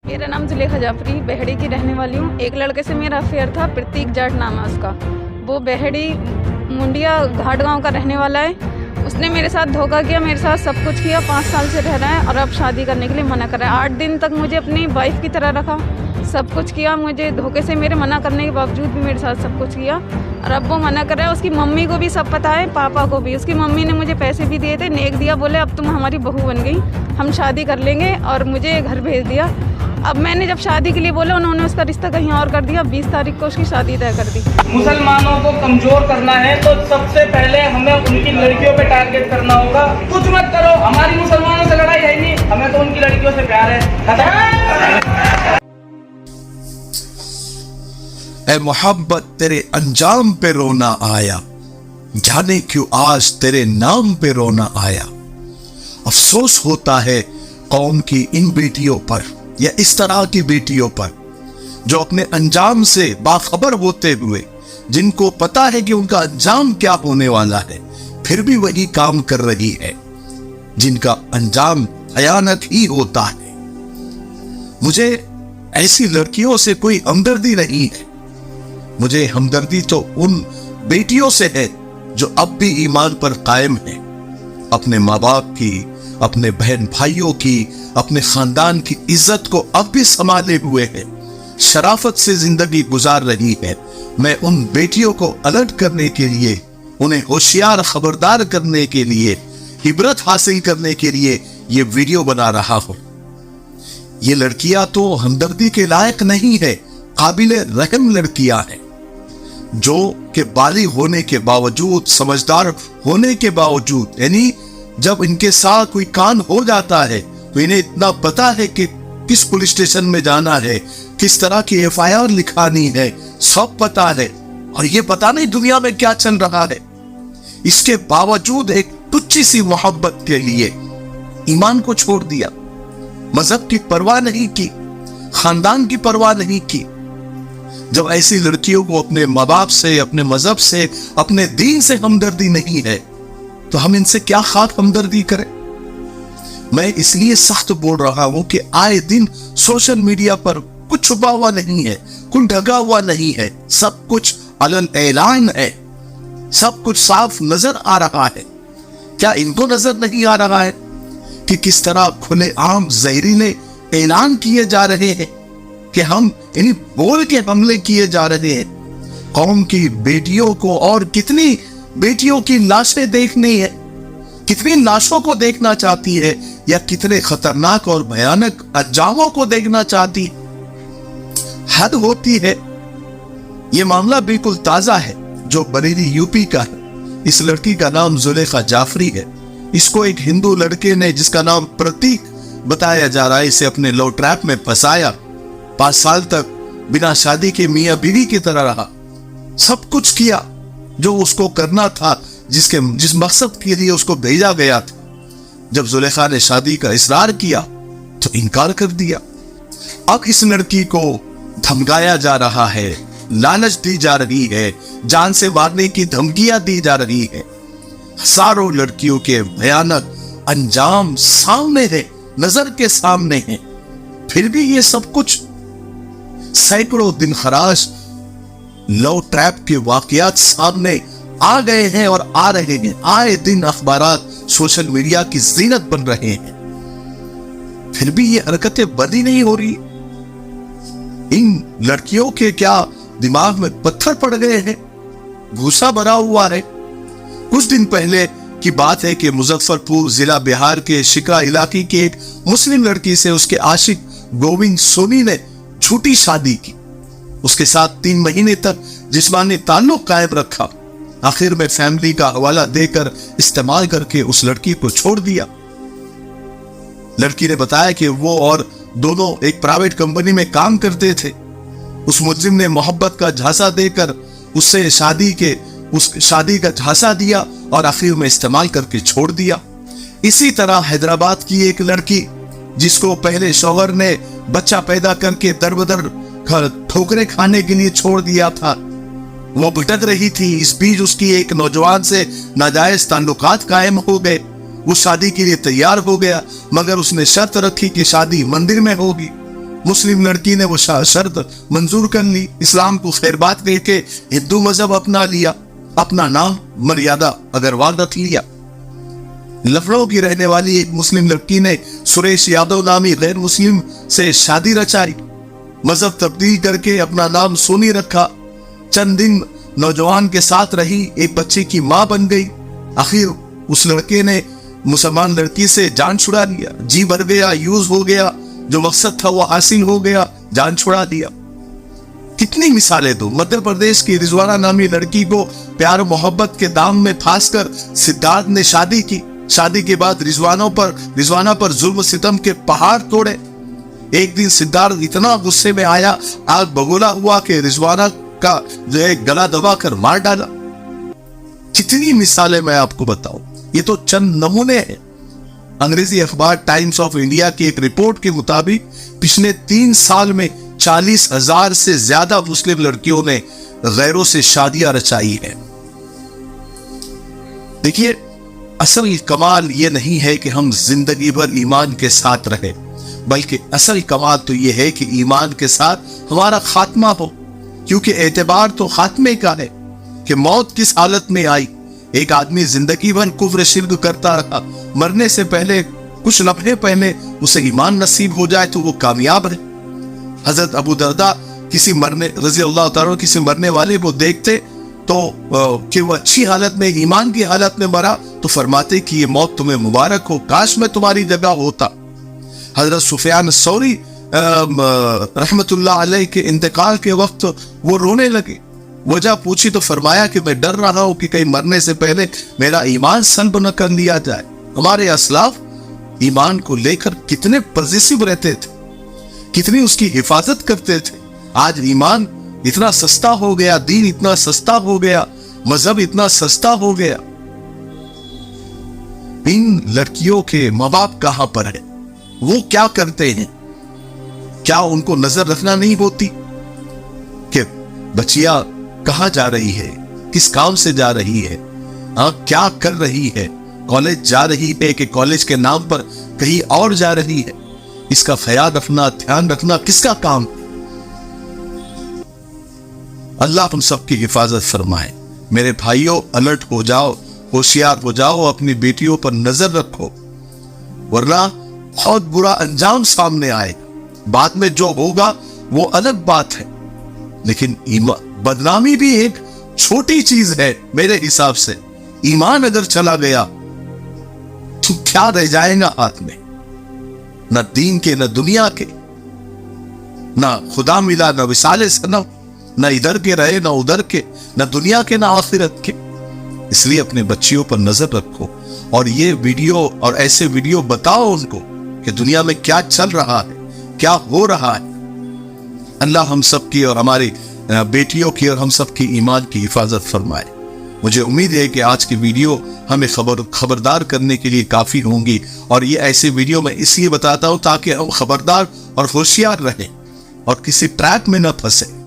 मेरा नाम जुलेखा जाफरी, बेहड़ी की रहने वाली हूँ। एक लड़के से मेरा अफेयर था, प्रतीक जाट नाम है उसका। वो बेहड़ी मुंडिया घाट गांव का रहने वाला है। उसने मेरे साथ धोखा किया, मेरे साथ सब कुछ किया। 5 साल से रह रहा है और अब शादी करने के लिए मना कर रहा है। 8 दिन तक मुझे अपनी वाइफ की तरह रखा, सब कुछ किया। मुझे धोखे से मेरे मना करने के बावजूद भी मेरे साथ सब कुछ किया और अब वो मना कर रहा है। उसकी मम्मी को भी सब पता है, पापा को भी। उसकी मम्मी ने मुझे पैसे भी दिए थे, नेक दिया, बोले अब तुम हमारी बहू बन गई, हम शादी कर लेंगे, और मुझे घर भेज दिया। अब मैंने जब शादी के लिए बोला, उन्होंने उसका रिश्ता कहीं और कर दिया। 20 तारीख को उसकी शादी तय कर दी। मुसलमानों को कमजोर करना है तो सबसे पहले हमें उनकी लड़कियों पे टारगेट करना होगा। कुछ मत करो, हमारी मुसलमानों से लड़ाई है नहीं, हमें तो उनकी लड़कियों से प्यार है। ऐ मोहब्बत तेरे अंजाम पे रोना आया, जाने क्यों आज तेरे नाम पे रोना आया। अफसोस होता है कौम की इन बेटियों पर, या इस तरह की बेटियों पर जो अपने अंजाम से बाखबर होते हुए, जिनको पता है कि उनका अंजाम क्या होने वाला है, फिर भी वही काम कर रही है जिनका अंजाम भयानक ही होता है। मुझे ऐसी लड़कियों से कोई हमदर्दी नहीं है। मुझे हमदर्दी तो उन बेटियों से है जो अब भी ईमान पर कायम है, अपने माँ बाप की, अपने बहन भाइयों की, अपने खानदान की इज्जत को अब भी संभाले हुए है, शराफत से जिंदगी गुजार रही है। मैं उन बेटियों को अलर्ट करने के लिए, उन्हें होशियार खबरदार करने के लिए, इबरत हासिल करने के लिए ये वीडियो बना रहा हूं। ये लड़कियां तो हमदर्दी के लायक नहीं है, काबिल रहम लड़कियां हैं, जो के बालिग होने के बावजूद, समझदार होने के बावजूद, यानी जब इनके साथ कोई कांड हो जाता है तो इन्हें इतना पता है कि किस पुलिस स्टेशन में जाना है, किस तरह की एफआईआर लिखानी है, सब पता है। और ये पता नहीं दुनिया में क्या चल रहा है। इसके बावजूद एक तुच्छी सी मोहब्बत के लिए ईमान को छोड़ दिया, मजहब की परवाह नहीं की, खानदान की परवाह नहीं की। जब ऐसी लड़कियों को अपने माँ बाप से, अपने मजहब से, अपने दीन से हमदर्दी नहीं है, तो हम इनसे क्या खाक हमदर्दी करें। मैं इसलिए सख्त बोल रहा हूं कि आए दिन सोशल मीडिया पर कुछ छुपा हुआ नहीं है, कुछ ढका हुआ नहीं है, सब कुछ अलन ऐलान है, सब कुछ साफ नजर आ रहा है। क्या इनको नजर नहीं आ रहा है कि किस तरह खुले आम जहरीले ऐलान किए जा रहे हैं, कि हम इन्हीं बोल के हमले किए जा रहे हैं। कौम की बेटियों को और कितनी बेटियों की लाशें देखनी है, कितनी लाशों को देखना चाहती है, या कितने खतरनाक और भयानक अंजामों को देखना चाहती है। हद होती है। यह मामला बिल्कुल ताजा है, जो बरेली यूपी का है। इस लड़की का नाम जुलेखा जाफरी है। इसको एक हिंदू लड़के ने, जिसका नाम प्रतीक बताया जा रहा है, इसे अपने लव ट्रैप में फंसाया। 5 साल तक बिना शादी के मियां बीवी की तरह रहा, सब कुछ किया जो उसको करना था, जिस मकसद के लिए उसको भेजा गया था। जब जुलेखा ने शादी का इसरार किया तो इनकार कर दिया। अब इस लड़की को धमकाया जा रहा है, लालच दी जा रही है, जान से मारने की धमकियां दी जा रही है। हजारों लड़कियों के भयानक अंजाम सामने है, नजर के सामने है, फिर भी ये सब कुछ। सैकड़ों दिन खराश लव ट्रैप के वाकयात सामने आ गए हैं और आ रहे हैं। आए दिन अखबारात सोशल मीडिया की जीनत बन रहे हैं, फिर भी ये हरकतें बंद ही नहीं हो रही। इन लड़कियों के क्या दिमाग में पत्थर पड़ गए हैं, भूसा भरा हुआ है। कुछ दिन पहले की बात है कि मुजफ्फरपुर जिला बिहार के शिकरा इलाके की एक मुस्लिम लड़की से उसके आशिक गोविंद सोनी ने झूठी शादी की। उसके साथ 3 महीने तक जिस्मानी ताल्लुक कायम रखा। आखिर में फैमिली का हवाला देकर, इस्तेमाल करके उस लड़की को छोड़ दिया। लड़की ने बताया कि वो और दोनों एक प्राइवेट कंपनी में काम करते थे। उस मुलजिम ने मोहब्बत का झांसा देकर उससे शादी का झांसा दिया और आखिर में इस्तेमाल करके छोड़ दिया। इसी तरह हैदराबाद की एक लड़की, जिसको पहले शौहर ने बच्चा पैदा करके दरबदर ठोकरे खाने के लिए छोड़ दिया था, वो भटक रही थी। इस बीच उसकी एक नौजवान से नाजायज ताल्लुकात कायम हो गए। वो शादी के लिए तैयार हो गया, मगर उसने शर्त रखी कि शादी मंदिर में होगी। मुस्लिम लड़की ने वो शर्त मंजूर कर ली, इस्लाम को खैर बात कह के हिंदू मजहब अपना लिया, अपना नाम मर्यादा अग्रवाल रख लिया। लखनऊ की रहने वाली एक मुस्लिम लड़की ने सुरेश यादव नामी गैर मुस्लिम से शादी रचाई, मजहब तब्दील करके अपना नाम सोनी रखा। चंद दिन नौजवान के साथ रही, एक बच्चे की मां बन गई। आखिर उस लड़के ने मुसलमान लड़की से जान छुड़ा लिया, जी भर गया, यूज हो गया, जो मकसद था वो हासिल हो गया, जान छुड़ा दिया। कितनी मिसालें दो। मध्य प्रदेश की रिजवाना नामी लड़की को प्यार मोहब्बत के दाम में फांसकर सिद्धार्थ ने शादी की। शादी के बाद रिजवाना पर जुल्म सितम के पहाड़ तोड़े। एक दिन सिद्धार्थ इतना गुस्से में आया, आग बगोला हुआ कि रिजवाना का जो है गला दबा कर मार डाला। कितनी मिसालें मैं आपको बताऊं, ये तो चंद नमूने हैं। अंग्रेजी अखबार टाइम्स ऑफ इंडिया की एक रिपोर्ट के मुताबिक पिछले 3 साल में 40,000 से ज्यादा मुस्लिम लड़कियों ने गैरों से शादियां रचाई है। देखिए, असल कमाल ये नहीं है कि हम जिंदगी भर ईमान के साथ रहे, बल्कि असल कमाल तो ये है कि ईमान के साथ हमारा खात्मा हो, क्योंकि एतबार तो खात्मे का है कि मौत किस हालत में आई। एक आदमी जिंदगी भर कुफ्र शिर्क करता रहा, मरने से पहले कुछ लम्हे पहले उसे ईमान नसीब हो जाए तो वो कामयाब है। हजरत अबू दरदा किसी मरने वाले को देखते तो कि वो अच्छी हालत में, ईमान की हालत में मरा, तो फरमाते कि ये मौत तुम्हें मुबारक हो, काश मैं तुम्हारी जगह होता। हजरत सुफियान सौरी रहमतुल्लाह अलैह के इंतकाल के वक्त वो रोने लगे। वजह पूछी तो फरमाया कि मैं डर रहा हूं कि कहीं मरने से पहले मेरा ईमान सल्ब न कर लिया जाए। हमारे असलाफ ईमान को लेकर कितने पॉजिटिव रहते थे, कितनी उसकी हिफाजत करते थे। आज ईमान इतना सस्ता हो गया, दीन इतना सस्ता हो गया, मजहब इतना सस्ता हो गया। इन लड़कियों के माँ बाप कहां पर है, वो क्या करते हैं? क्या उनको नजर रखना नहीं होती कि बच्चियां कहां जा रही है, किस काम से जा रही है, क्या कर रही है, कॉलेज जा रही है कि कॉलेज के नाम पर कहीं और जा रही है? इसका ख्याल रखना, ध्यान रखना किसका काम? अल्लाह हम सबकी हिफाजत फरमाए। मेरे भाइयों, अलर्ट हो जाओ, होशियार हो जाओ, अपनी बेटियों पर नजर रखो, वरना बहुत बुरा अंजाम सामने आएगा। बाद में जो होगा वो अलग बात है, लेकिन बदनामी भी एक छोटी चीज है मेरे हिसाब से। ईमान अगर चला गया तो क्या रह जाएगा हाथ में? न दीन के, न दुनिया के, न खुदा मिला, न विसाले सनम, न इधर के रहे न उधर के, न दुनिया के न आखिरत के। इसलिए अपने बच्चियों पर नजर रखो और ये वीडियो और ऐसे वीडियो बताओ उनको कि दुनिया में क्या चल रहा है, क्या हो रहा है। अल्लाह हम सबकी और हमारी बेटियों की और हम सबकी ईमान की हिफाजत फरमाए। मुझे उम्मीद है कि आज की वीडियो हमें खबरदार करने के लिए काफी होंगी, और ये ऐसे वीडियो मैं इसलिए बताता हूं ताकि हम खबरदार और होशियार रहें और किसी ट्रैप में न फंसे।